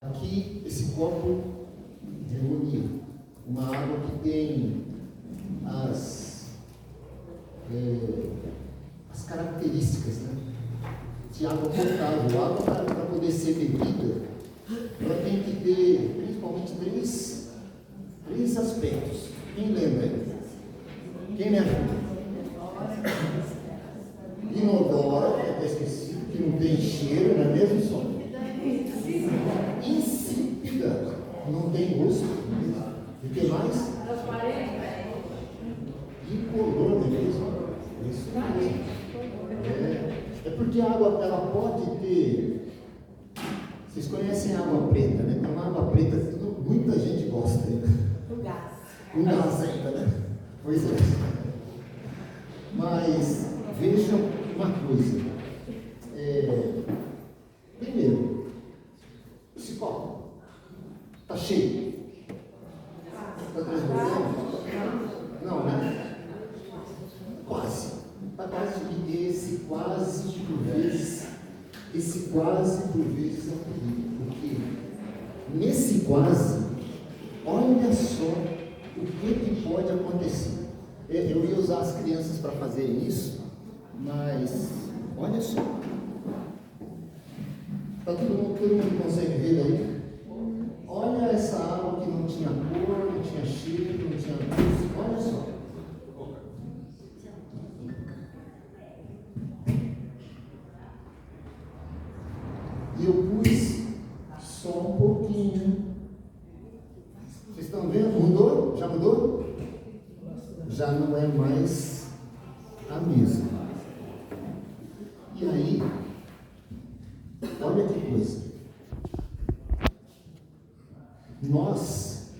Aqui, esse copo reúne uma água que tem as características, né, de água potável. A água, para poder ser bebida, ela tem que ter principalmente três aspectos. Quem lembra? Quem me ajuda? Inodora, que até esqueci, que não tem cheiro, não é mesmo, só? Insípida, não tem gosto. E o que mais? Incolor, não é mesmo? Isso mesmo. É porque a água, ela pode ter. Vocês conhecem a água preta, né? Então, a água preta, muita gente gosta. Né? O gás. O gás ainda, né? Pois é. Mas vejam uma coisa. Primeiro, esse copo está cheio. Está transbordando? Não, né? Quase. Está quase. E esse quase por vezes é terrível. Porque nesse quase, olha só o que pode acontecer. Eu ia usar as crianças para fazer isso, mas olha só. Tá todo mundo consegue ver aí? Olha essa água que não tinha cor, não tinha cheiro, não tinha gosto. Olha só. E eu pus só um pouquinho. Vocês estão vendo? Mudou? Já mudou? Já não é mais a mesma. E aí, olha que coisa. Nós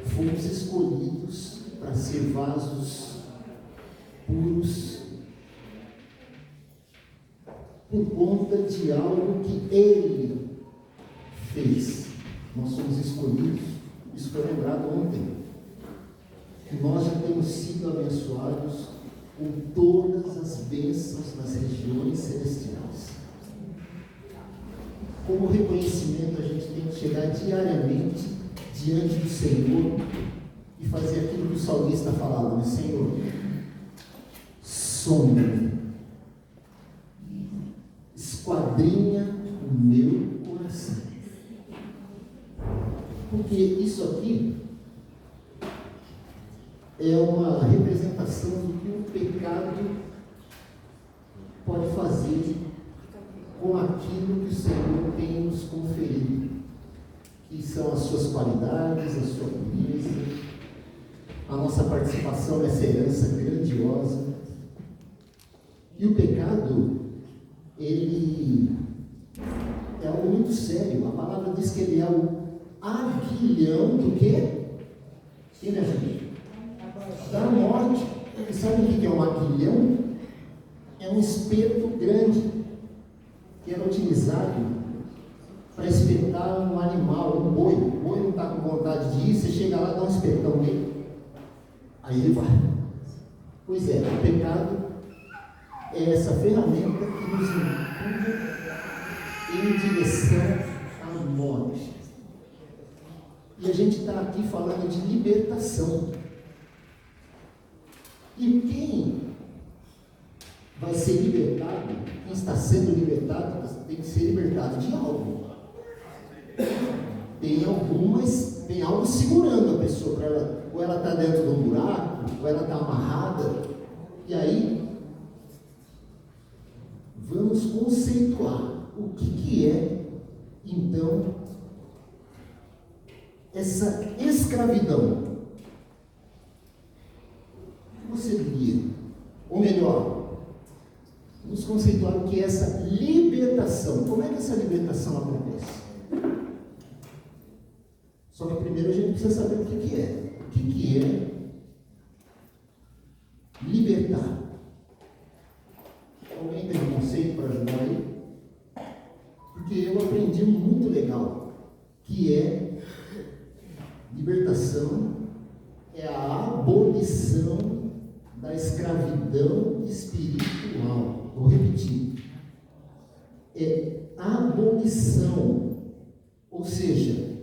fomos escolhidos para ser vasos puros por conta de algo que Ele fez. Nós somos escolhidos. Isso foi lembrado ontem. Nós já temos sido abençoados com todas as bênçãos nas regiões celestiais. Como reconhecimento, a gente tem que chegar diariamente diante do Senhor e fazer aquilo que o salmista falava, né? Senhor, sonda-me, esquadrinha o meu coração. Porque isso aqui é uma representação do que o pecado pode fazer com aquilo que o Senhor tem nos conferido, que são as suas qualidades, a sua pureza, a nossa participação nessa herança grandiosa. E o pecado, ele é algo muito sério. A palavra diz que ele é o aguilhão do quê? Quem me ajuda? Da morte. E sabe o que é um aguilhão? É um espeto grande que era utilizado para espetar um animal, um boi. O boi não está com vontade de ir, você chega lá e dá um espetão nele, aí ele vai. Pois é, o pecado é essa ferramenta que nos empurra em direção à morte. E a gente está aqui falando de libertação. E quem vai ser libertado, quem está sendo libertado, tem que ser libertado de algo. Tem algo segurando a pessoa, ou ela está dentro de um buraco, ou ela está amarrada. E aí, vamos conceituar o que é, então, essa escravidão. Você diria, ou melhor, vamos conceituar o que é essa libertação. Como é que essa libertação acontece? Só que primeiro a gente precisa saber o que é. O que é libertar? Alguém tem um conceito para ajudar aí? Porque eu aprendi muito legal, que é libertação, é a abolição da escravidão espiritual. Vou repetir. É abolição Ou seja,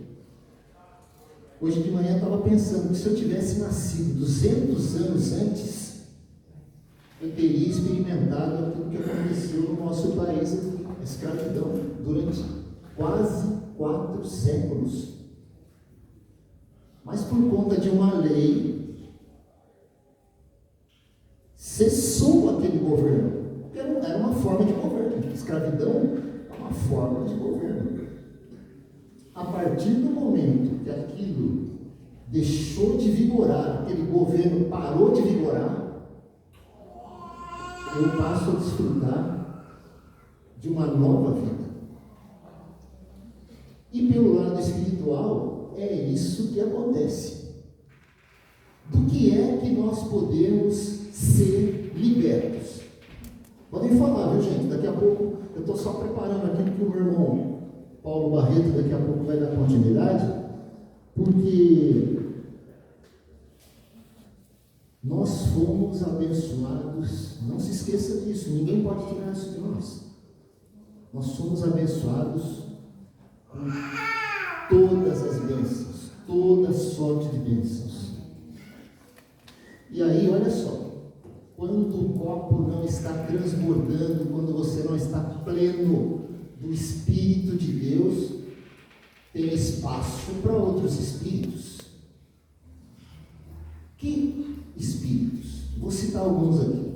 hoje de manhã eu estava pensando que se eu tivesse nascido 200 anos antes, eu teria experimentado aquilo que aconteceu no nosso país aqui, a escravidão, durante quase 4 séculos. Mas por conta de uma lei, cessou aquele governo, porque era uma forma de governo. Escravidão é uma forma de governo. A partir do momento que aquilo deixou de vigorar, aquele governo parou de vigorar, eu passo a desfrutar de uma nova vida. E pelo lado espiritual, é isso que acontece. Do que é que nós podemos ser libertos? Podem falar, viu, gente? Daqui a pouco, eu estou só preparando aqui que o meu irmão Paulo Barreto daqui a pouco vai dar continuidade, porque nós fomos abençoados, não se esqueça disso, ninguém pode tirar isso de nós. Nós somos abençoados com todas as bênçãos, toda sorte de bênçãos. E aí, olha só, quando o copo não está transbordando, quando você não está pleno do Espírito de Deus, tem espaço para outros espíritos. Que espíritos? Vou citar alguns aqui.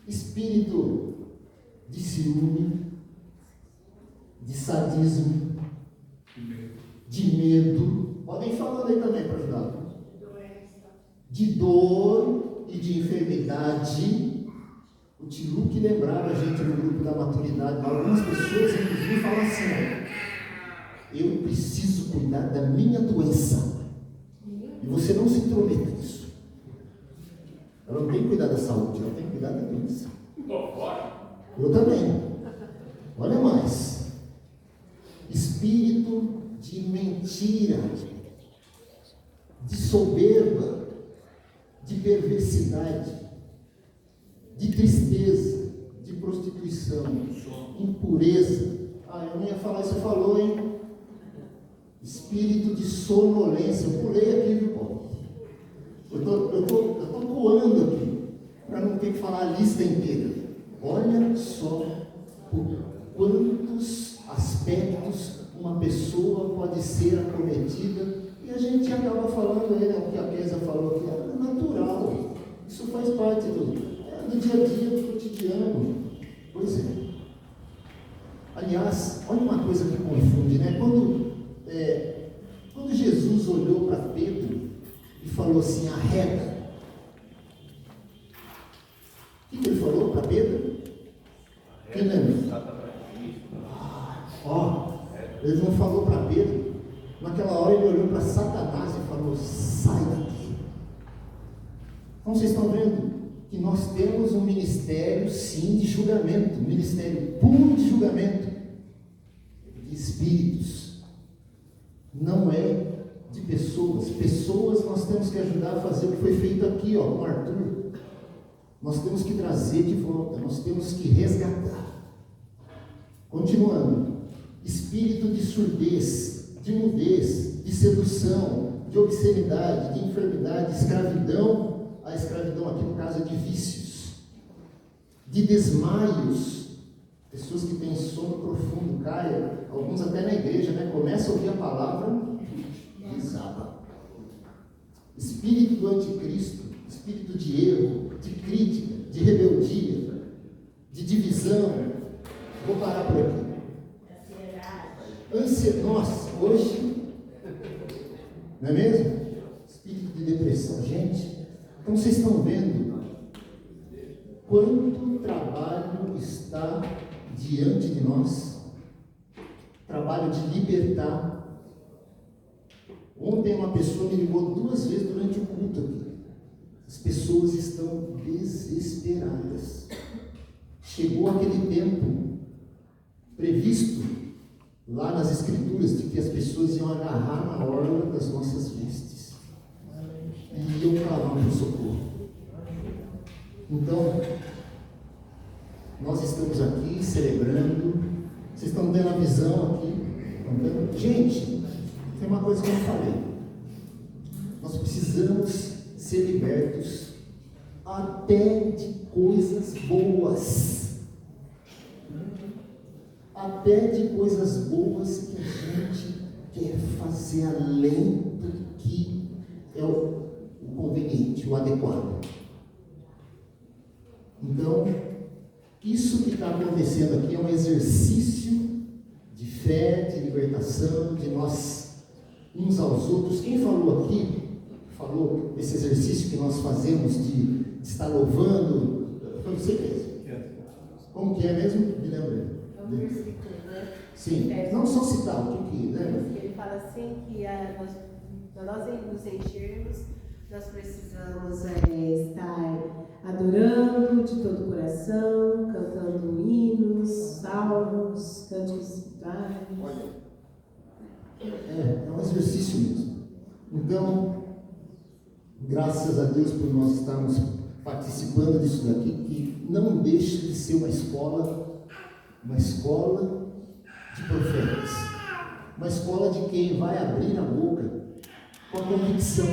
Espírito de ciúme, de sadismo, de medo. Podem ir falando aí também para ajudar. De dor e de enfermidade. O tio que lembrava a gente no grupo da maturidade, algumas pessoas inclusive falam assim: eu preciso cuidar da minha doença. E você não se intrometa nisso. Ela não tem que cuidar da saúde, ela tem que cuidar da doença. Eu também. Olha mais. Espírito de mentira, de soberba, de perversidade, de tristeza, de prostituição, impureza. Eu não ia falar, você falou, hein? Espírito de sonolência. Eu pulei aqui, viu, Paulo? Eu tô coando aqui, para não ter que falar a lista inteira. Olha só por quantos aspectos uma pessoa pode ser acometida, e a gente acaba falando aí, né, o que a Kézia falou aqui, é natural, isso faz parte do dia a dia, do cotidiano. Pois é. Aliás, olha uma coisa que confunde, né? Quando Jesus olhou para Pedro e falou assim: arrega. O que ele falou para Pedro? Quem lembra? Ele não falou para Pedro. Naquela hora ele olhou para Satanás e falou: sai daqui. Então vocês estão vendo que nós temos um ministério, sim, de julgamento, um ministério puro de julgamento, de espíritos, não é de pessoas. Pessoas nós temos que ajudar a fazer o que foi feito aqui, com o Arthur. Nós temos que trazer de volta, nós temos que resgatar. Continuando, espírito de surdez, de mudez, de sedução, de obscenidade, de enfermidade, de escravidão. A escravidão aqui no caso é de vícios, de desmaios, pessoas que têm sono profundo, caem, alguns até na igreja, né? Começa a ouvir a palavra e desaba. Espírito do anticristo, espírito de erro, de crítica, de rebeldia, de divisão. Vou parar por aqui. Nós, hoje, não é mesmo? Espírito de depressão, gente. Então vocês estão vendo quanto trabalho está diante de nós, trabalho de libertar. Ontem uma pessoa me ligou 2 vezes durante o culto aqui. As pessoas estão desesperadas. Chegou aquele tempo previsto lá nas escrituras de que as pessoas iam agarrar na orla das nossas vestes e iam clamar por socorro. Então, nós estamos aqui celebrando. Vocês estão tendo a visão aqui? Estão tendo? Gente, tem uma coisa que eu não falei. Nós precisamos ser libertos até de coisas boas. Até de coisas boas que a gente quer fazer além do que é o conveniente, o adequado. Então, isso que está acontecendo aqui é um exercício de fé, de libertação, de nós uns aos outros. Quem falou aqui, falou esse exercício que nós fazemos de estar louvando, foi você mesmo. Como que é mesmo? Me lembra. É um versículo, né? Sim, não só citar o que né? Ele fala assim que para nós nos enchermos, nós precisamos estar adorando de todo o coração, cantando hinos, salmos, cânticos espirituais. É um exercício mesmo. Então, graças a Deus por nós estarmos participando disso daqui, que não deixa de ser uma escola de profetas, uma escola de quem vai abrir a boca com a convicção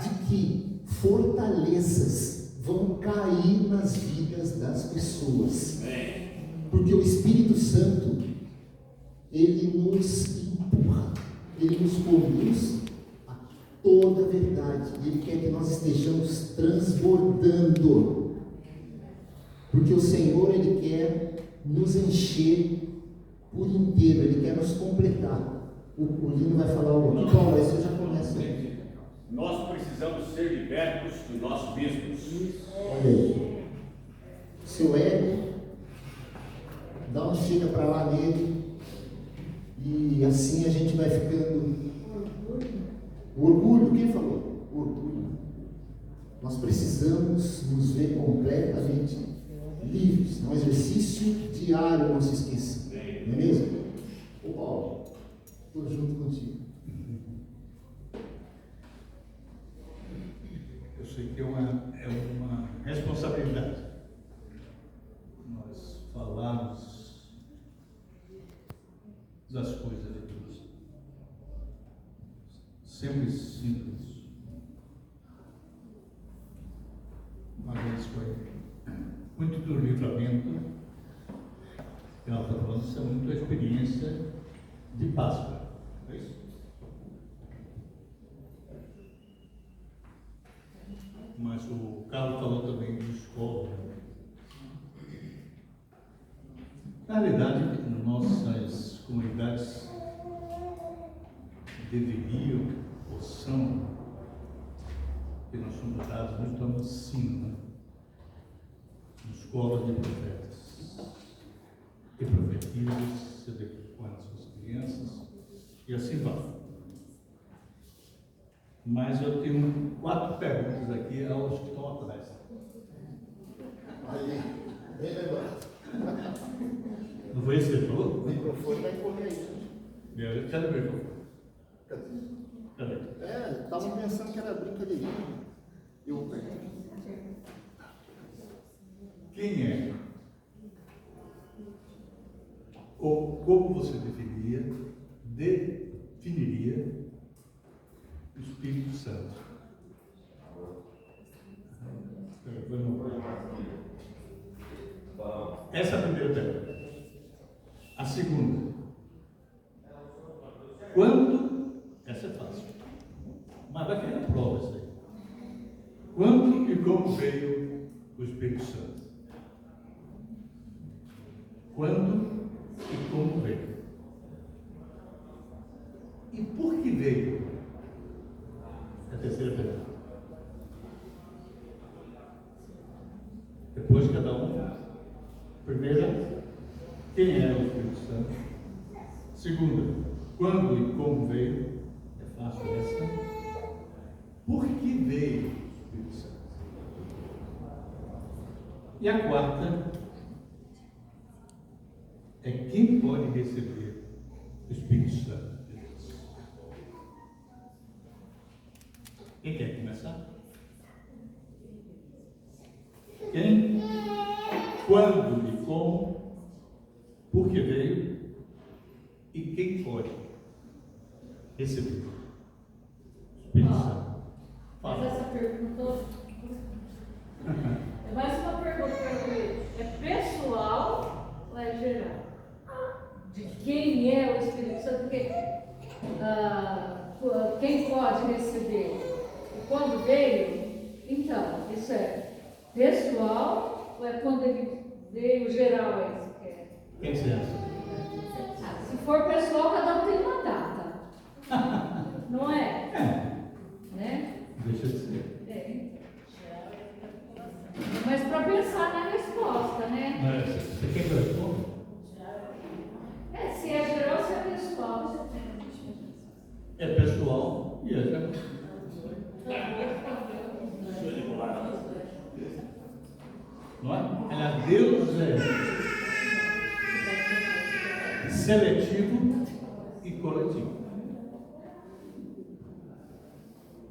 de que fortalezas vão cair nas vidas das pessoas, porque o Espírito Santo, ele nos empurra, ele nos conduz a toda a verdade, ele quer que nós estejamos transbordando, porque o Senhor, ele quer nos encher por inteiro, ele quer nos completar. O Lino vai falar algo aqui, Paulo, aí você já começa. Nós precisamos ser libertos de nós mesmos. Olha aí, seu ego, dá um chega para lá nele, e assim a gente vai ficando. O orgulho, quem falou? O orgulho. Nós precisamos nos ver completamente livres. É um exercício diário, não se esqueça. Não é mesmo? Ô Paulo, estou junto contigo. Eu sei que é uma responsabilidade nós falarmos das coisas de Deus. Sempre simples. Uma vez foi muito do livramento, que ela está falando, isso é muito a experiência de Páscoa. É isso? Mas o Carlos falou também de escola. Na realidade, nossas comunidades deveriam, ou são, que nós somos dados muito ao ensino, né? Escola de profetas e profetisas, se adequando às suas crianças, e assim vai. Mas eu tenho 4 perguntas aqui aos que estão atrás. Aí, bem lembrado. Não foi isso que ele falou? O microfone vai correr aí. Cadê o microfone? Cadê? Estava pensando que era brincadeirinha. Quem é? Ou como você definiria o Espírito Santo? Essa é a primeira pergunta. A segunda. Quando? Essa é fácil. Mas vai ter a prova isso aí. Quando e como veio o Espírito Santo? Quando e como veio? E por que veio? É a terceira pergunta. Depois cada um. Primeira, quem é o Espírito Santo? Segunda, quando e como veio? É fácil essa. Por que veio o Espírito Santo? E a quarta é quem pode receber o Espírito Santo de Deus. Quem quer começar? Quem? Quando e como? Por que veio? E quem pode receber. Espírito Santo. Mas Fala. essa pergunta. É mais uma pergunta para ele. É pessoal ou é geral? De quem é o Espírito Santo? Porque quem pode receber? E quando veio? Então, isso é pessoal ou é quando ele veio geral? É isso que é? Quem você acha? Se for pessoal, cada um tem uma data. Não é? Né? Deixa de ser. É. Mas para pensar na resposta, né? Mas você quer que eu responda? Se é geral, se é pessoal. É pessoal e é geral. Não é? Aliás, Deus é seletivo e coletivo.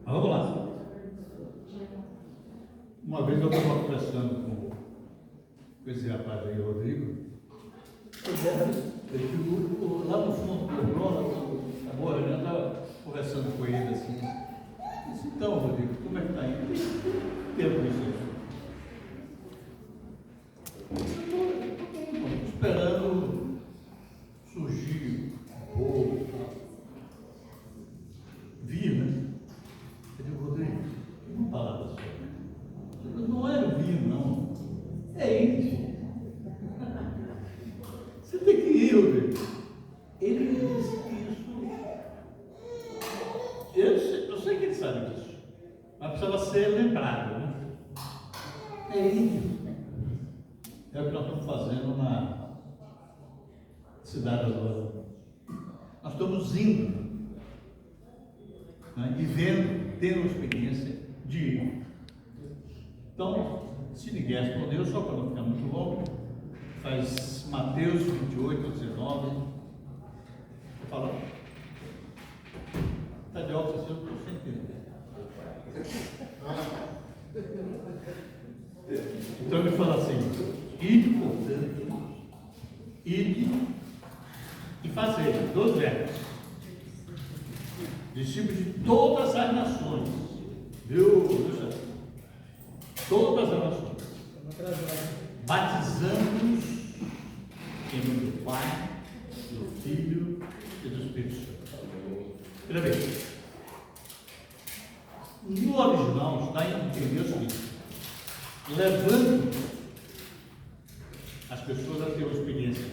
Mas vamos lá. Uma vez eu estava conversando com esse rapaz aí, Rodrigo. Ele ficou lá no fundo do Bruno, a boa, eu estava conversando com ele assim. Eu disse, então, Rodrigo, como é que está indo? Tempo isso aí. Estou esperando surgir um pouco. Vir, né? Eu digo, Rodrigo, uma palavra só. Não é o vir, não. É ir. Você tem que ir, Rodrigo. Ele disse isso. Eu sei que ele sabe disso. Mas precisava ser lembrado, né? É ir. É o que nós estamos fazendo na cidade agora. Nós estamos indo, né? E vendo, tendo a experiência de ir. Então, se ninguém respondeu, só para não ficar muito longo, faz Mateus 28, 19. Fala. Está de óculos, eu estou sem entender. Então ele fala assim: ide, portanto, ide e fazer 2 verbos. Discípulos de todas as nações. Viu? Todas as nações. Batizando-os em nome do Pai, do Filho e do Espírito Santo. Primeira vez. No original está em entender o seguinte: levando as pessoas a ter uma experiência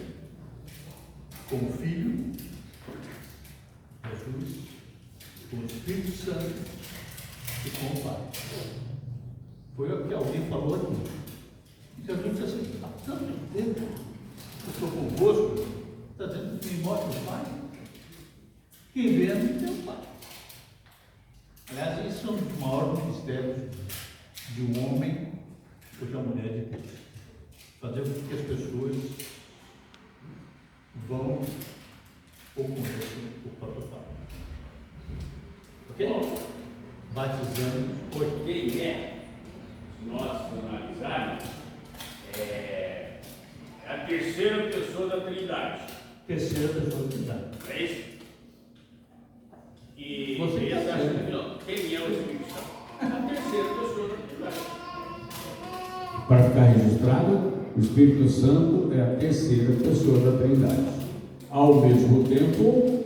com o Filho, Jesus, com o Espírito Santo e com o Pai. Foi o que alguém falou aqui. Jesus disse assim: há tanto tempo eu estou convosco, está dizendo que me mostra o Pai. Quem vê a mim tem o Pai. Aliás, isso é um dos maiores mistérios de um homem ou de uma mulher de Deus. Fazer com que as pessoas vão ou conheçam o próprio Pai. Ok? Batizando. Quem é, se nós analisarmos, é a terceira pessoa da Trindade. Terceira pessoa da Trindade. É isso? E Você esse está acha certo. que não. Quem é o Espírito Santo? A terceira pessoa da Trindade. Para ficar registrado, o Espírito Santo é a terceira pessoa da Trindade. Ao mesmo tempo,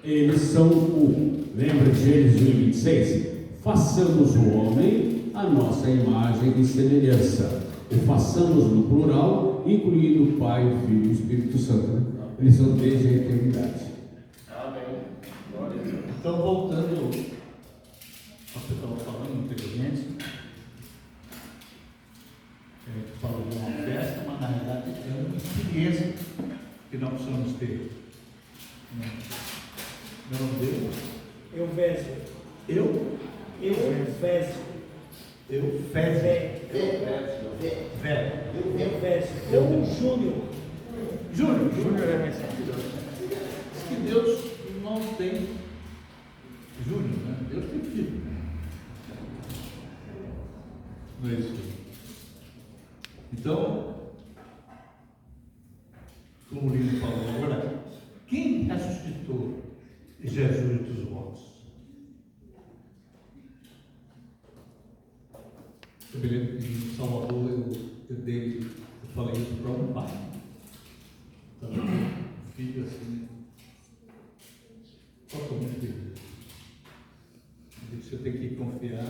eles são um. Lembra de Gênesis 1:26? Façamos o homem a nossa imagem e semelhança. O façamos no plural, incluindo o Pai, o Filho e o Espírito Santo. Né? Eles são desde a eternidade. Amém. Então, voltando ao que eu estava falando anteriormente, a gente falou de uma festa, mas na realidade é uma experiência que nós precisamos ter. Meu nome dele? Eufésio. Eu? Eufésio. Eufésio. Eufésio. Ou Júnior. Júnior é mais Diz que Deus não tem Júnior, né? Deus tem filho. Não é isso? Então, como o Lino falou agora, quem ressuscitou Jesus dos mortos. Eu me lembro que em Salvador eu falei isso para um pai. Então, um filho assim, totalmente perdido. Você tem que confiar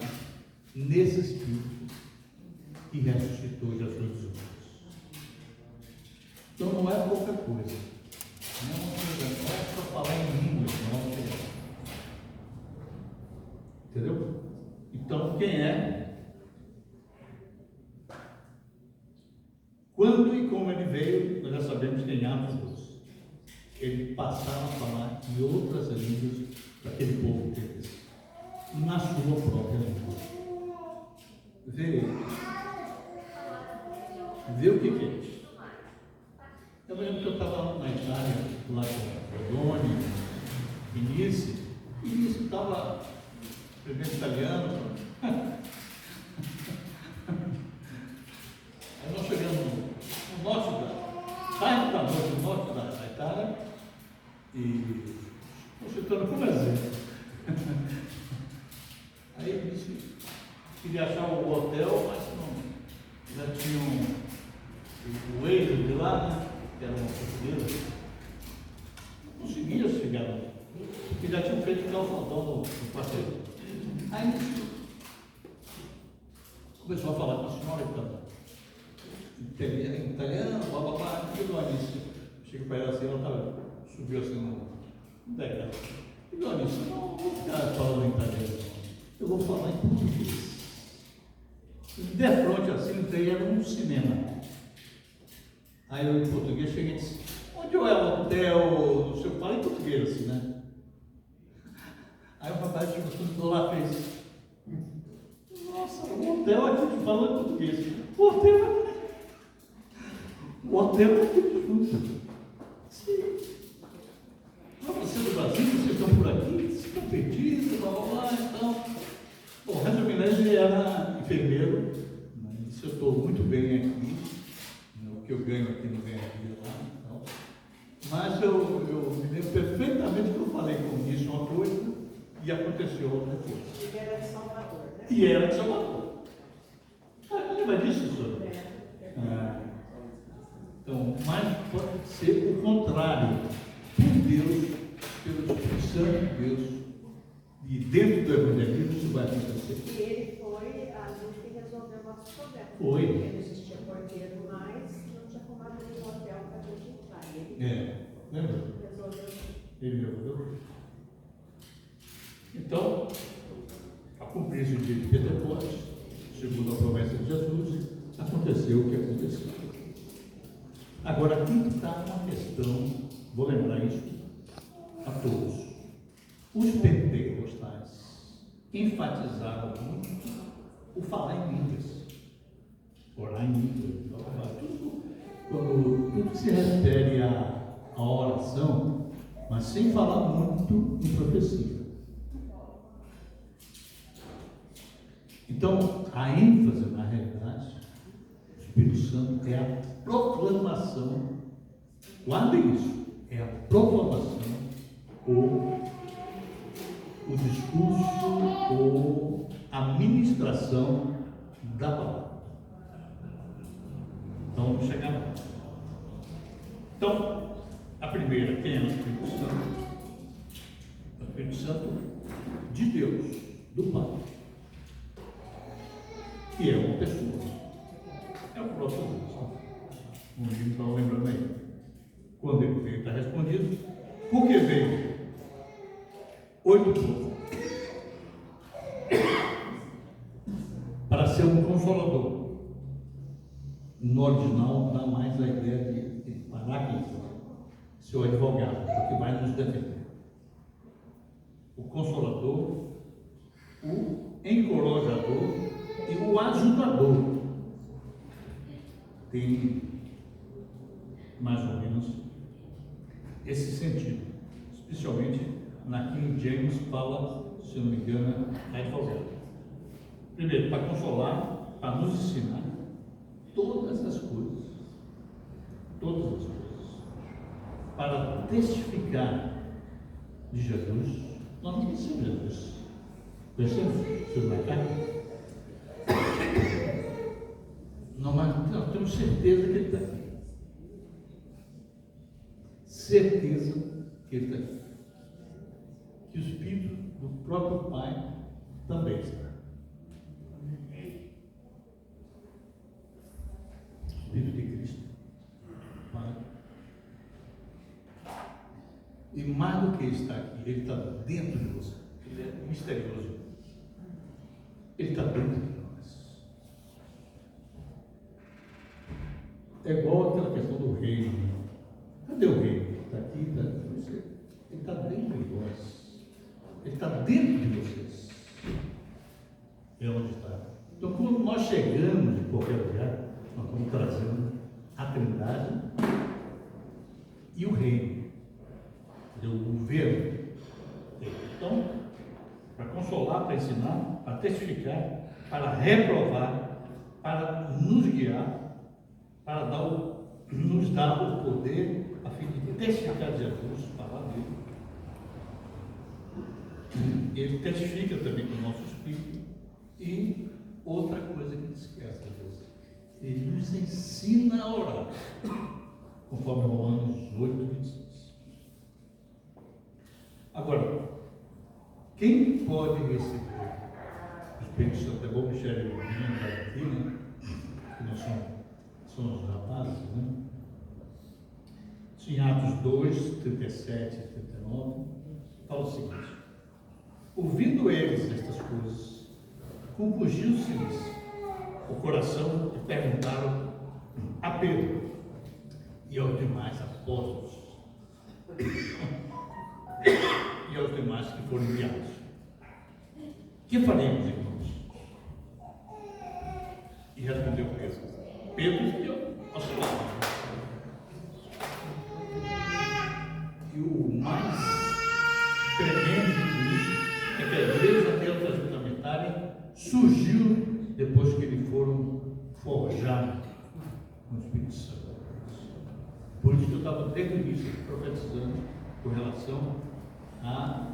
nesse Espírito que ressuscitou Jesus dos mortos. Então não é pouca coisa. Não é só falar em línguas, não. Entendeu? Então quem é? Quando e como ele veio, nós já sabemos que em Atos 12. Ele passava a falar em outras línguas daquele povo deles, na sua própria língua. Vê o que é isso. Eu lembro que eu estava na Itália, lá com o Doni, Vinícius, e Vinícius estava primeiro italiano. Aí nós chegamos no norte tarde da noite, no norte da Itália, e nós chegamos como exemplo. Aí ele disse que queria achar o hotel, mas não, já tinham o Waze de lá, né, que era uma portuguesa, não conseguia chegar lá, porque já tinham feito calçadão no passeio. Aí ele começou a falar com a senhora italiano, bababá, tudo lá nisso. Chega para ela assim, ela subiu assim no degrau. E olha, isso não vou ficar falando em italiano, eu vou falar em português. De frente assim, daí era um cinema. Aí eu em português cheguei e disse, onde é o hotel? Eu falei em português assim, né? Aí o rapaz chegou lá e fez, nossa, o hotel aqui te falando em português. O hotel é aqui junto. Sim. Você do Brasil, vocês estão por aqui, vocês estão perdidos, blá blá blá, então. Bom, resumindo, ele era enfermeiro, isso eu estou muito bem aqui, o que eu ganho aqui não ganho aqui lá, então. Mas eu me lembro perfeitamente que eu falei com isso uma coisa e aconteceu outra coisa. Ele era de Salvador, né? E era de Salvador. Lembra disso, senhor? Então, mas pode ser o contrário, por Deus, pelo Espírito Santo de Deus, e dentro do Evangelismo isso vai acontecer. E ele foi a luz que resolveu o nosso problema. Foi. Porque não existia porteiro mais, não tinha como abrir um hotel para a gente entrar. Ele Lembra? resolveu. Ele resolveu. Então, a cumprir-se o dia de Pentecostes, segundo a promessa de Jesus, aconteceu o que aconteceu. Agora, aqui está uma questão, vou lembrar isso a todos. Os pentecostais enfatizaram muito o falar em línguas, orar em línguas, tudo que se refere à oração, mas sem falar muito em profecia. Então, a ênfase, na realidade, do Espírito Santo é a proclamação, guardem isso, é a proclamação ou o discurso ou a ministração da palavra. Então, vamos chegar lá. Então, a primeira, quem é o Espírito Santo? O Espírito Santo de Deus, do Pai, que é uma pessoa. É o próprio Deus. Um livro estava lembrando aí. Quando ele veio, está respondido. Por que veio? 8 pontos. Para ser um consolador. No original, dá mais a ideia de paráclito, seu advogado, porque vai nos defender. O consolador, o encorajador e o ajudador. Tem mais ou menos esse sentido, especialmente na King James fala, se não me engano, advogado. Primeiro, para consolar, para nos ensinar todas as coisas, para testificar de Jesus, nós não conhecemos Jesus. Conhecemos o Senhor na carne? Não, mas nós temos certeza que ele está aqui. Certeza que ele está aqui. Que o Espírito do próprio Pai também está. O Espírito de Cristo. Pai. E mais do que está aqui, ele está dentro de você. Ele é misterioso. Ele está dentro de nós. É igual aquela questão do reino. Cadê o reino? Está aqui, está dentro de você. Ele está dentro de nós. Ele está dentro de vocês. É onde está. Então, quando nós chegamos em qualquer lugar, nós estamos trazendo a Trindade e o reino. O governo. Então, para consolar, para ensinar, para testificar, para reprovar, para nos guiar, para nos dar o poder a fim de testificar de Jesus, falar dele. Ele testifica também com o nosso espírito. E outra coisa que ele esquece às vezes, ele nos ensina a orar, conforme Romanos 8:26. Agora, quem pode receber o Espírito Santo? É bom Michel e o estar aqui, né? Que nós somos rapazes, né? Em Atos 2, 37 e 39, fala o seguinte: ouvindo eles estas coisas, compungiu-se-lhes o coração e perguntaram a Pedro e aos demais apóstolos e aos demais que foram enviados: que faremos, irmãos? E respondeu Pedro deu ao seu lado. E o mais tremendo de tudo isso é que a igreja neotestamentária surgiu depois que eles foram forjados com o Espírito Santo. Por isso que eu estava desde o início profetizando com relação ao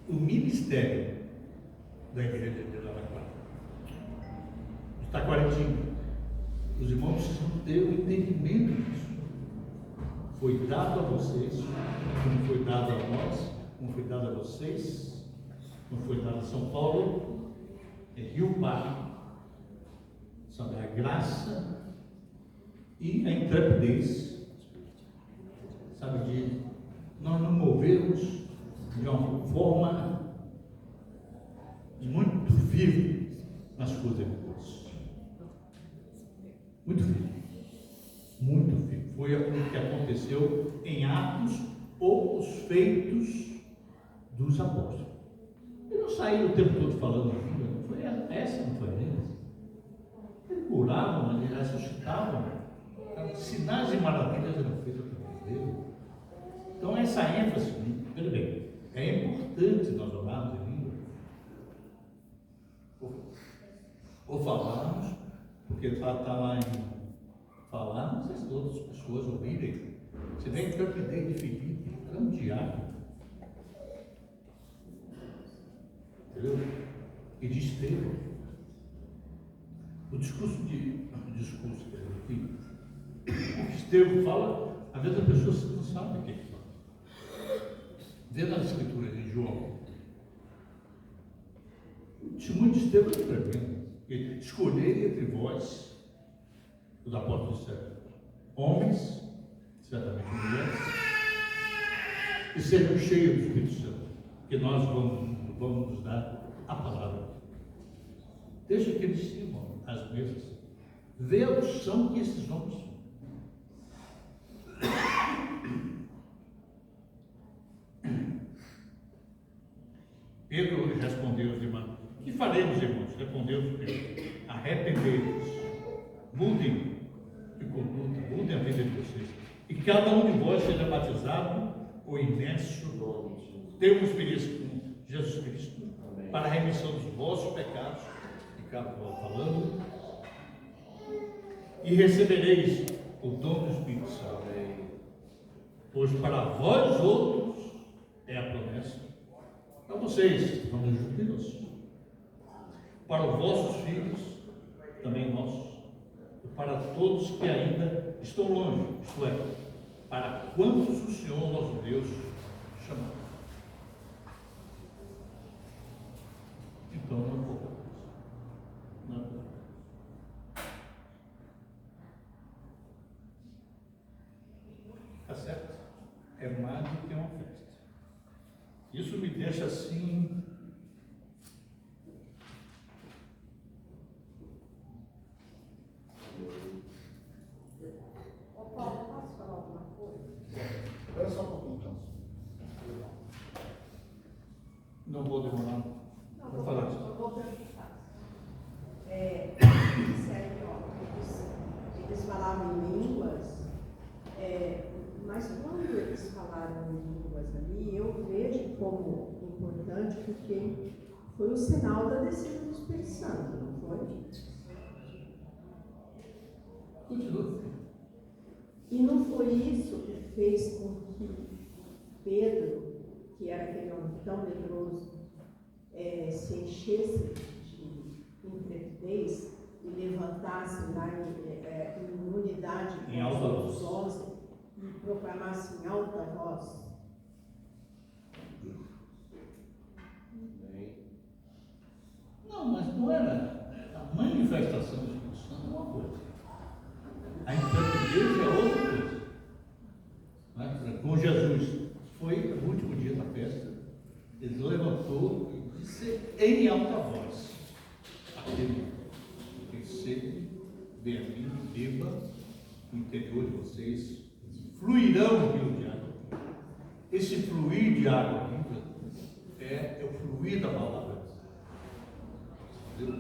ministério da igreja de Araraquara. Está Taquaritinga. Os irmãos precisam ter o entendimento disso. Foi dado a vocês, como foi dado a nós, como foi dado a vocês, como foi dado a São Paulo, Rio Parque, sabe, a graça e a intrepidez, sabe, de nós nos movermos de uma forma muito firme nas coisas de Deus. Muito firme. Muito firme. Foi aquilo que aconteceu em Atos ou os feitos dos apóstolos. Eles não saíram o tempo todo falando ainda, não foi essa, não foi eles. Eles curavam, eles ressuscitavam, sinais e maravilhas eram feitas por Deus. Então essa ênfase, veja bem, é importante nós orarmos em língua. Ou falarmos, porque está lá em falar, mas as outras pessoas ouvirem. Você vê a intrepidez de Filipe, é um diácono. Entendeu? E de Estevão. O discurso que Estevão fala, às vezes a pessoa não sabe o que ele fala. Vê nas escrituras de João. O testemunho de Estevão é tremendo. Ele escolher entre vós, os apóstolos disseram, homens, certamente mulheres, e sejam cheios do Espírito Santo, que nós vamos nos dar a palavra. Deixa que eles sirvam as mesas. Vê a unção que esses homens são. Pedro respondeu aos irmãos: que faremos, irmãos? Respondeu Pedro: arrependei-vos, mudem de conduta, mudem a vida de vocês, e cada um de vós seja batizado ou imerso no termos experiência com Jesus Cristo, para a remissão dos vossos pecados, que cada falando, e recebereis o dom do Espírito Santo. Pois para vós outros é vocês, vamos judeus, para os vossos filhos, também nossos, e para todos que ainda estão longe, isto é, para quantos o Senhor nosso Deus chamar. Então não é pouca coisa. Não é pouca coisa. Tá certo? É mais do que uma festa. Isso me deixa assim. Ô Paulo, posso falar alguma coisa? Espera só um pouquinho, então. Não vou demorar. Vou falar. Eu vou perguntar. Disseram que, eles falavam em línguas, mas quando eles falaram em línguas ali, eu vejo como importante, porque foi o sinal da descida do Espírito Santo, não foi? Continua. E não foi isso que fez com que Pedro, que era aquele homem tão medroso, se enchesse de intrepidez e levantasse lá em unidade Em alta com os voz. 11 e proclamasse em alta voz. Não, mas não era. A manifestação do Espírito Santo é uma coisa. A intrepidez é outra coisa. Né? Com Jesus, foi no último dia da festa, ele levantou e disse em alta voz: aquele que tem sede, vem a mim, beba, no interior de vocês fluirão o rio de água. Esse fluir de água viva é o fluir da palavra. Entendeu?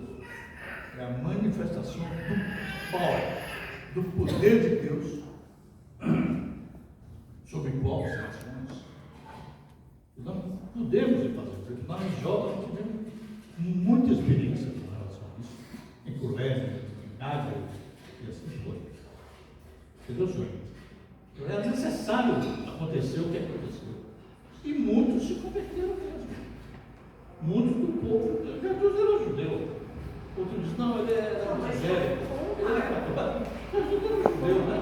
É a manifestação do power, do poder de Deus sobre povos e nações. Nós podemos fazer, porque nós jovens tivemos muita experiência com relação a isso, em colégio, em água e assim foi. Entendeu, senhor? Era necessário acontecer o que aconteceu. E muitos se converteram mesmo. Muitos do povo, Jesus era judeu. Outros dizem, não, ele era evangélico, ele era católico. Jesus era judeu, né?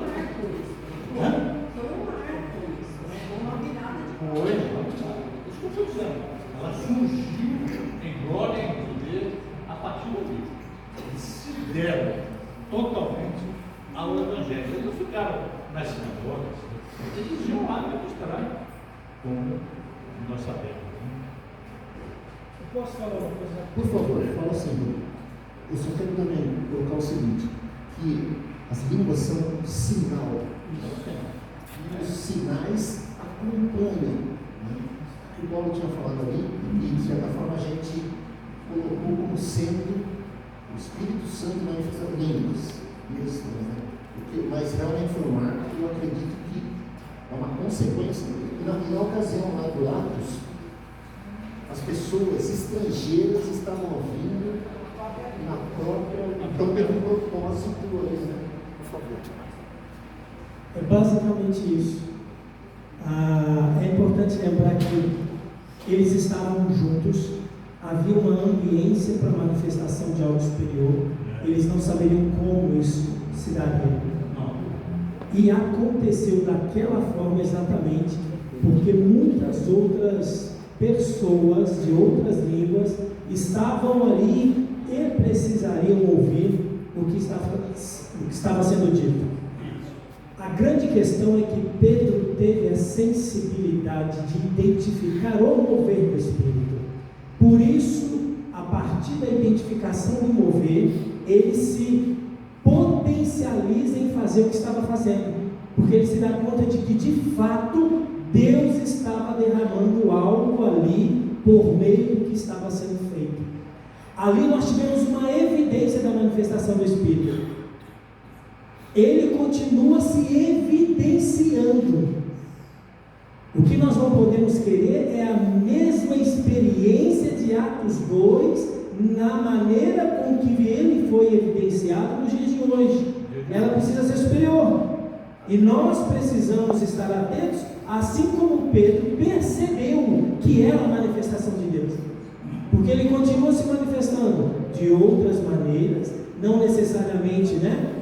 Foi, isso que eu estou dizendo. Ela surgiu em glória e em poder a partir dali. Eles se deram totalmente ao Evangelho. Eles não ficaram nas sinagogas, eles iam lá ministrar, como nós sabemos. Eu posso falar uma coisa? Por favor, fala assim. Eu só quero também colocar o seguinte, que as línguas são um sinal. E os sinais acompanham. Né? O que o Paulo tinha falado ali, e de certa forma a gente colocou como sendo o Espírito Santo manifestando línguas. Isso, né? Mas realmente foi um marco, eu acredito que é uma consequência. E na ocasião lá do Atos, as pessoas estrangeiras estavam ouvindo na própria. Então teve um propósito ali, né? Por favor. É basicamente isso. É importante lembrar que eles estavam juntos, havia uma ambiência para a manifestação de algo superior, eles não saberiam como isso se daria. E aconteceu daquela forma exatamente porque muitas outras pessoas de outras línguas estavam ali e precisariam ouvir o que estava sendo dito. A grande questão é que Pedro teve a sensibilidade de identificar o mover do Espírito. Por isso, a partir da identificação do mover, ele se potencializa em fazer o que estava fazendo, porque ele se dá conta de que de fato Deus estava derramando algo ali por meio do que estava sendo feito. Ali nós tivemos uma evidência da manifestação do Espírito. Ele continua se evidenciando. O que nós não podemos querer é a mesma experiência de Atos 2 na maneira com que ele foi evidenciado nos dias de hoje. Ela precisa ser superior. E nós precisamos estar atentos, assim como Pedro percebeu que era a manifestação de Deus. Porque Ele continua se manifestando de outras maneiras, não necessariamente,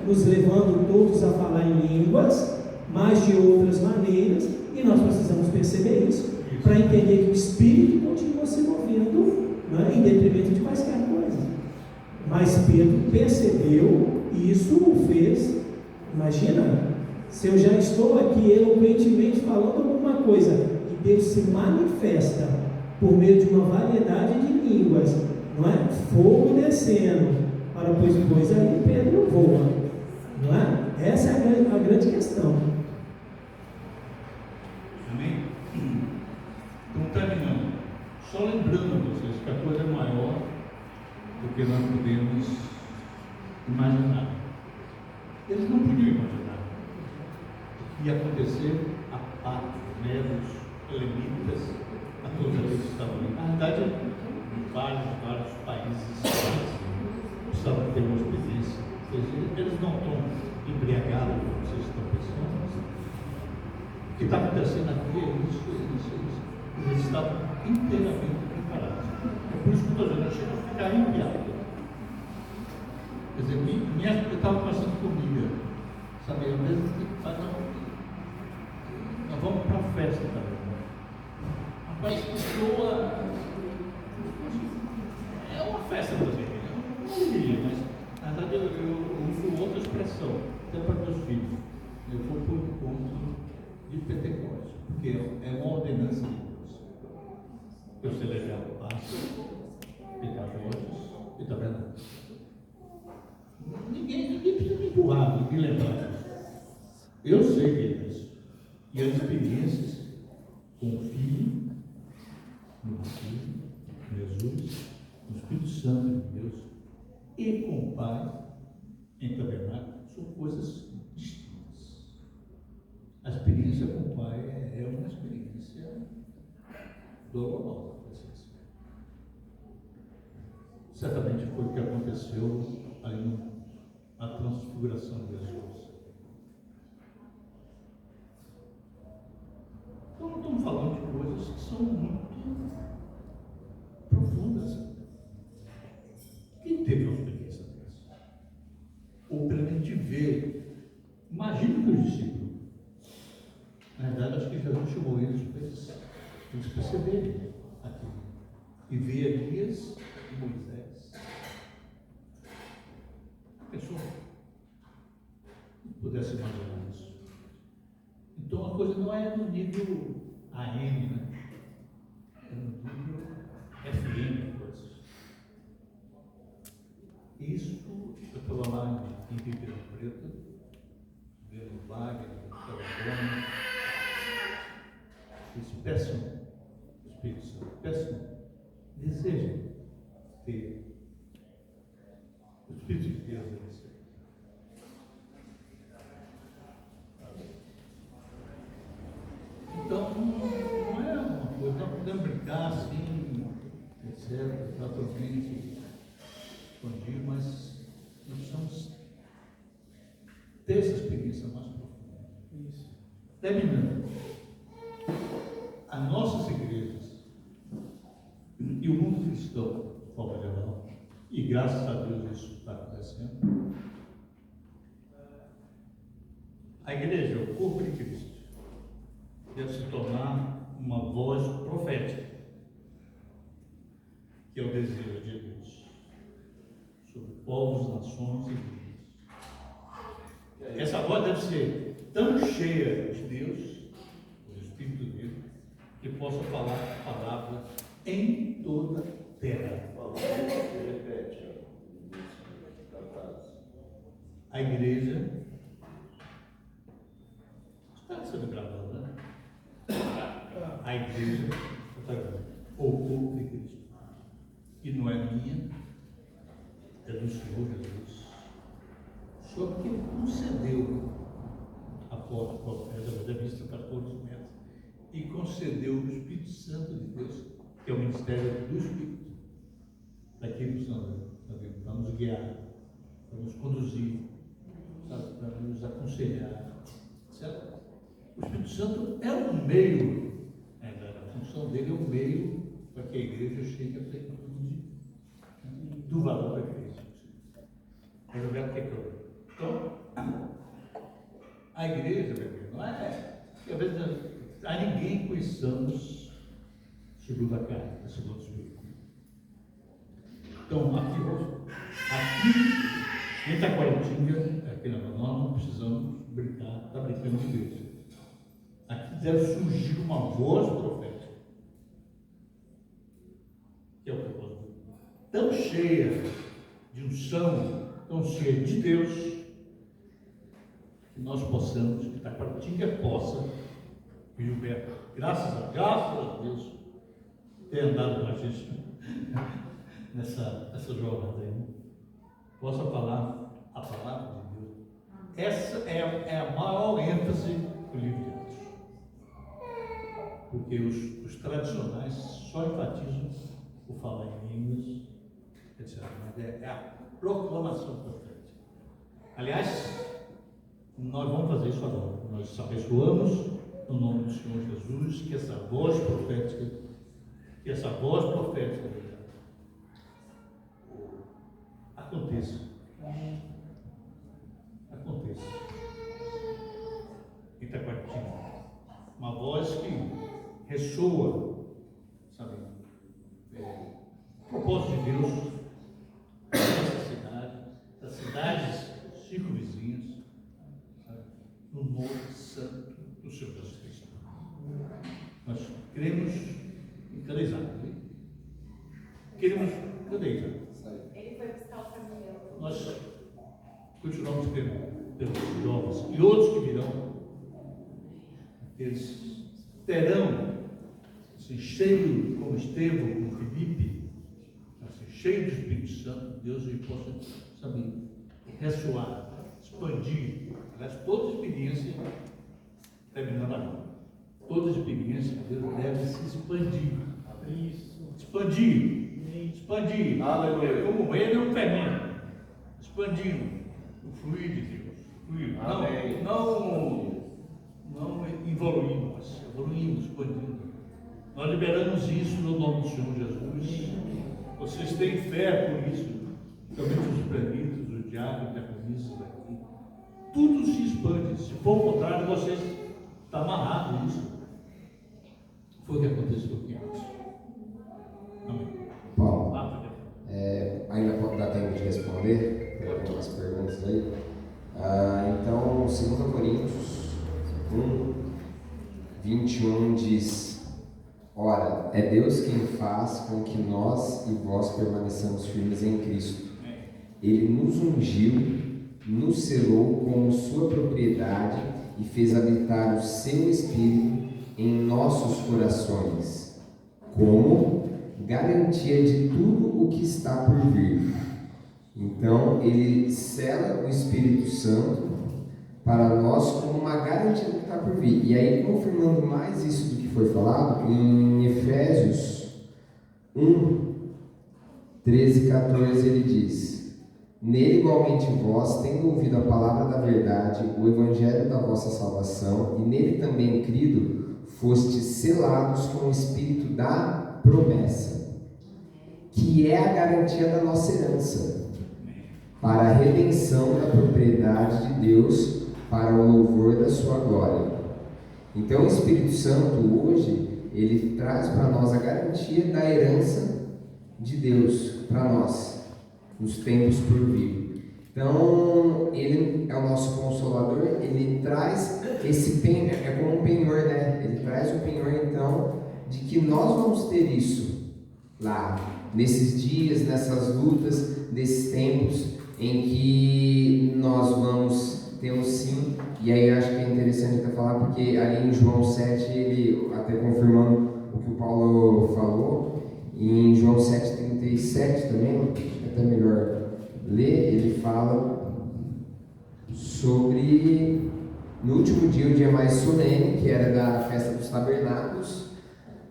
nos levando todos a falar em línguas, mas de outras maneiras, e nós precisamos perceber isso, para entender que o Espírito continua se movendo, em detrimento de quaisquer coisas. Mas Pedro percebeu, e isso o fez. Imagina, se eu já estou aqui eloquentemente falando alguma coisa, e Deus se manifesta por meio de uma variedade de línguas, fogo descendo, para depois aí Pedro voa, essa é a grande questão. Amém? Então, terminando, só lembrando a vocês que a coisa é maior do que nós podemos imaginar. Eles não podiam imaginar o que ia acontecer a Partos, Medos, Elamitas, a todos aqueles que estavam ali. Na verdade, vários países precisavam ter uma experiência. Eles não estão embriagados, como vocês estão pensando. O que está acontecendo aqui é isso. Eles estavam inteiramente preparados. É por isso que eu estou dizendo, eu chego a ficar arrepiado. Quer dizer, eu estava passando comigo, sabe? Às vezes nós vamos para a festa também. Rapaz, pessoa. É uma festa brasileira. Não diria, mas na verdade eu uso outra expressão, até para meus filhos. Eu vou para o encontro de Pentecostes, porque é uma ordenança de Deus. Eu celebrar o Páscoa, pecadores, e está vendo? Ninguém precisa me empurrar, me lembrar disso. Eu sei que é isso. E as experiências com o Filho, no Filho, Jesus, no Espírito Santo de Deus, e com o Pai, em tabernáculo, são coisas distintas. A experiência com o Pai é uma experiência dolorosa. Certamente foi o que aconteceu ali na transfiguração de Jesus. Então, não estamos falando de coisas que são muito profundas. Quem teve uma experiência dessa? Ou pelo menos de ver. Imagina que os discípulos, na verdade, acho que Jesus chamou eles para eles perceberem aquilo. E ver Elias e Moisés. Pessoa não pudesse imaginar isso. Então a coisa não é no nível AM, é no nível FM. Isso, eu estava lá em Ribeirão Preto, vendo Wagner, Calabona, eles peçam o Espírito Santo, peçam, desejam ter o Espírito de Deus em você. Então, não é uma coisa, não podemos brincar assim, etc., naturalmente, escondido, mas nós precisamos ter essa experiência mais profunda. Isso. Terminando, as nossas igrejas e o mundo cristão, de forma geral, e graças a Deus isso está acontecendo, a igreja, o corpo de Cristo, deve se tornar uma voz profética, que é o desejo de Deus, sobre povos, nações e vidas. Essa voz deve ser tão cheia de Deus, do Espírito dele, que possa falar a palavra em toda a terra. A igreja está sendo gravada, né? A igreja está gravada, o corpo de Cristo, que não é minha, é do Senhor Jesus. Só que ele concedeu a porta profeta da vista 14 metros e concedeu o Espírito Santo de Deus, que é o ministério do Espírito, daquilo que para nos guiar, para nos conduzir, para nos aconselhar, certo? O Espírito Santo é um meio, a função dele é um meio para que a igreja chegue à plenitude do valor da igreja. Quero ver o que eu. Então, a igreja, não é. Às vezes, a ninguém conheçamos segundo a carne, segundo o Espírito. Então, aqui em Itaquaritinga, aqui na nós não precisamos brincar, está brincando de igreja. Aqui deve surgir uma voz profética, que é o propósito, tão cheia de unção, tão cheia de Deus, que nós possamos, que Itaquaritinga possa, e Gilberto, graças a Deus, ter andado com a gente nessa jornada aí, possa falar a palavra de Deus. Essa é a maior ênfase do livro de Atos. Porque os tradicionais só enfatizam o falar em línguas, etc. Mas é a proclamação profética. Aliás, nós vamos fazer isso agora. Nós abençoamos no nome do Senhor Jesus que essa voz profética aconteça. Itaquaritinga. Uma voz que ressoa, sabe? O propósito de Deus nessa cidade, das cidades circunvizinhas, sabe? No nome santo do Senhor Jesus Cristo. Nós queremos encarejar, Ele foi buscar o caminhão. Nós continuamos pelos jovens e outros que virão. Eles terão, assim, cheio como Estevão, como Felipe, assim, cheio do Espírito Santo, Deus ele possa, sabe, ressoar, expandir. Aliás, toda experiência, terminando agora, toda experiência de Deus deve se expandir. Expandir. Aleluia. Como ele é um fermento, expandindo o fluir de Deus. Amém. Não evoluindo, mas evoluindo, expandindo. Nós liberamos isso no nome do Senhor Jesus. Vocês têm fé por isso, principalmente os presbíteros, os diáconos, diaconistas aqui. Tudo se expande. Se for o contrário, vocês estão amarrados nisso. Foi o que aconteceu aqui antes. Amém. Paulo, ainda pode dar tempo de responder algumas perguntas aí. Então, 2 Coríntios 1:21 diz: ora, é Deus quem faz com que nós e vós permaneçamos firmes em Cristo. Ele nos ungiu, nos selou como sua propriedade e fez habitar o seu Espírito em nossos corações, como garantia de tudo o que está por vir. Então, ele sela o Espírito Santo para nós como uma garantia do que está por vir. E aí, confirmando mais isso do que foi falado, em Efésios 1:13-14, ele diz: nele igualmente vós, tendo ouvido a palavra da verdade, o evangelho da vossa salvação, e nele também crido, fostes selados com o Espírito da promessa, que é a garantia da nossa herança, para a redenção da propriedade de Deus, para o louvor da sua glória. Então o Espírito Santo hoje, ele traz para nós a garantia da herança de Deus para nós, nos tempos por vir. Então, ele é o nosso consolador, ele traz esse penhor, é como um penhor, né? Ele traz o penhor, então, de que nós vamos ter isso lá, nesses dias, nessas lutas, nesses tempos em que nós vamos ter um sim. E aí eu acho que é interessante até falar, porque ali em João 7, ele, até confirmando o que o Paulo falou, em João 7,37 também, é até melhor ler, ele fala sobre, no último dia, o dia mais solene, que era da festa dos tabernáculos,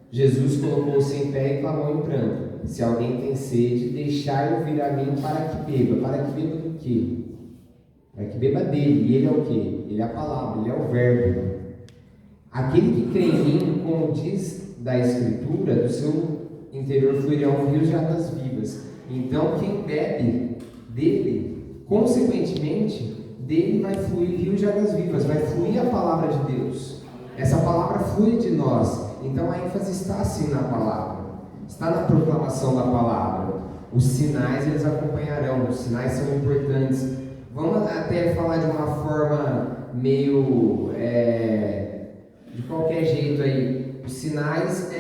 Jesus colocou-se em pé e clamou em pranto: se alguém tem sede, deixai-o vir a mim para que beba. Para que beba do quê? Para que beba dele. E ele é o quê? Ele é a palavra, ele é o verbo. Aquele que crê em mim, como diz da Escritura, do seu interior fluirão rios de águas vivas. Então, quem bebe dele, consequentemente, dele vai fluir rios de águas vivas, vai fluir a palavra de Deus. Essa palavra flui de nós. Então, a ênfase está assim na palavra, está na proclamação da palavra. Os sinais, eles acompanharão, os sinais são importantes. Vamos até falar de uma forma meio de qualquer jeito aí. Os sinais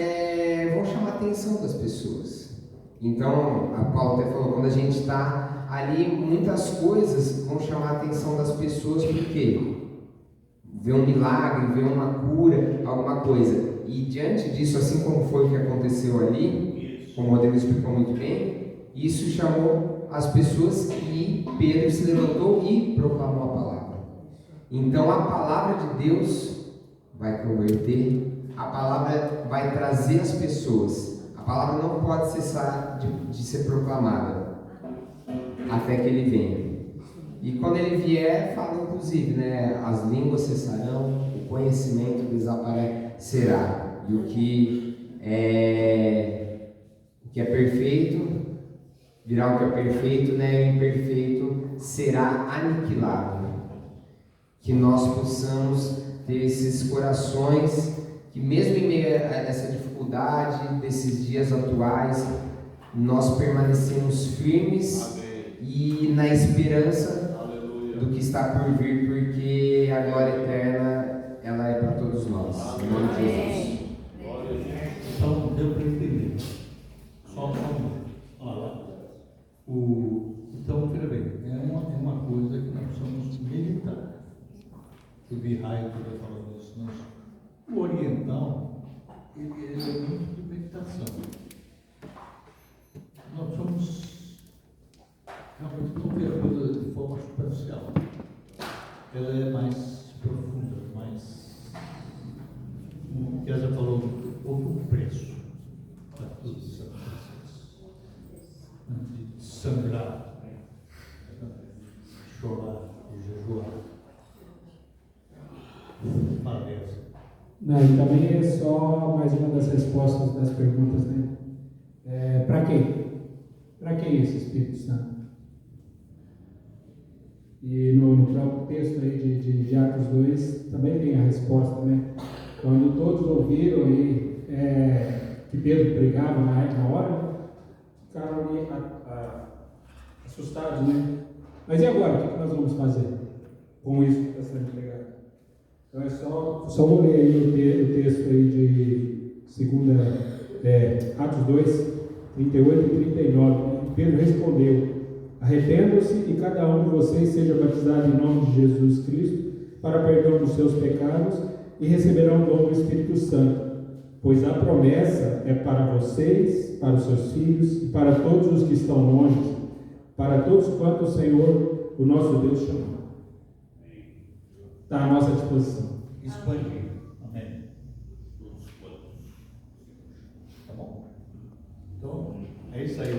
vão chamar a atenção das pessoas. Então, a Paula até falou, quando a gente está ali, muitas coisas vão chamar a atenção das pessoas, porque vê um milagre, vê uma cura, alguma coisa. E diante disso, assim como foi o que aconteceu ali, como o Rodrigo explicou muito bem, isso chamou as pessoas e Pedro se levantou e proclamou a palavra. Então a palavra de Deus vai converter, a palavra vai trazer as pessoas. A palavra não pode cessar de ser proclamada até que ele venha. E quando ele vier, fala inclusive, né, as línguas cessarão, o conhecimento desaparecerá, e o que é perfeito virá o que é perfeito, né? O imperfeito será aniquilado. Que nós possamos ter esses corações que, mesmo em meio a essa dificuldade desses dias atuais, nós permanecemos firmes. Amém. E na esperança, aleluia, do que está por vir, porque a glória eterna ela é para todos nós. Em nome de Jesus. Então, deu para entender. Só um minuto. Olha lá. Então, veja bem, é uma coisa que nós precisamos meditar. O Bihai também falando isso. O oriental, ele é muito de meditação. Nós somos realmente não ver a coisa de forma superficial. Ela é mais profunda, mais, como que ela falou, houve um preço para tudo isso. De sangrar, chorar e jejuar. Parece. Não, e também é só mais uma das respostas das perguntas, né? Para quê? Para que esse Espírito Santo? E no próprio texto aí de Atos 2 também tem a resposta, né? Quando todos ouviram aí que Pedro pregava na hora, ficaram ali assustados, né? Mas e agora? O que nós vamos fazer com isso que está sendo pregado? Então é só vou ler aí o texto aí de Atos 2, 38 e 39. Né? Pedro respondeu: arrependam-se e cada um de vocês seja batizado em nome de Jesus Cristo para perdão dos seus pecados e receberão o dom do Espírito Santo, pois a promessa é para vocês, para os seus filhos e para todos os que estão longe, para todos quanto o Senhor, o nosso Deus, chamou. Está à nossa disposição. Expandir. Amém. Tá bom? Então, é isso aí.